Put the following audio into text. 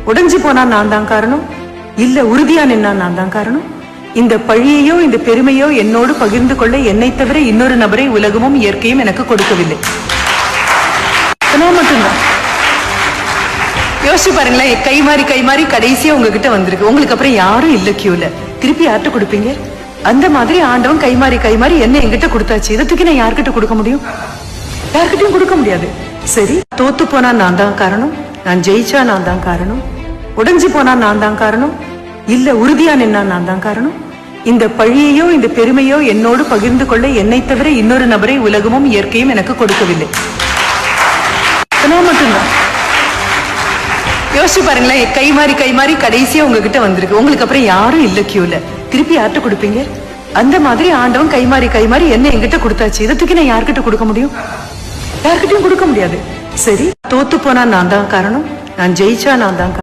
உடைஞ்சு போனா நான் தான் காரணம், இல்ல உறுதியா நின்னா நான் தான் காரணம். இந்த பழியையோ இந்த பெருமையோ என்னோடு பகிர்ந்து கொள்ள என்னை தவிர இன்னொரு நபரை உலகமும் இயற்கையும் எனக்கு கொடுக்கவில்லை. மட்டும்தான் யோசிச்சு பாருங்களேன். கை மாறி கடைசியா உங்ககிட்ட வந்திருக்கு. உங்களுக்கு அப்புறம் யாரும் இல்ல கியூல. திருப்பி யார்கிட்ட கொடுப்பீங்க? அந்த மாதிரி ஆண்டவன் கை மாறி என்ன என்கிட்ட கொடுத்தாச்சு. இதத்துக்கு நான் யார்கிட்ட கொடுக்க முடியும்? யார்கிட்டயும் கொடுக்க முடியாது. சரி, தோத்து போனா நான் தான் காரணம், நான் ஜெயிச்சா நான் தான் காரணம், உடைஞ்சு போனா நான் தான் காரணம், இல்ல உறுதியா நின்னா நான் தான் காரணம். இந்த பழியையோ இந்த பெருமையோ என்னோடு பகிர்ந்து கொள்ள என்னை தவிர இன்னொரு நபரை உலகமும் இயற்கையும் எனக்கு கொடுக்கவில்லை. மட்டும்தான் யோசிச்சு பாருங்களேன். கை மாறி கடைசியா உங்ககிட்ட வந்திருக்கு. உங்களுக்கு அப்புறம் யாரும் இல்ல கியூல. திருப்பி யார்கிட்ட கொடுப்பீங்க? அந்த மாதிரி ஆண்டவன் கை மாறி என்ன என்கிட்ட கொடுத்தாச்சு. இதத்துக்கு நான் யார்கிட்ட கொடுக்க முடியும்? யார்கிட்டயும் கொடுக்க முடியாது. சரி, தோத்து போனா நான் தான் காரணம், நான் ஜெயிச்சா நான் தான்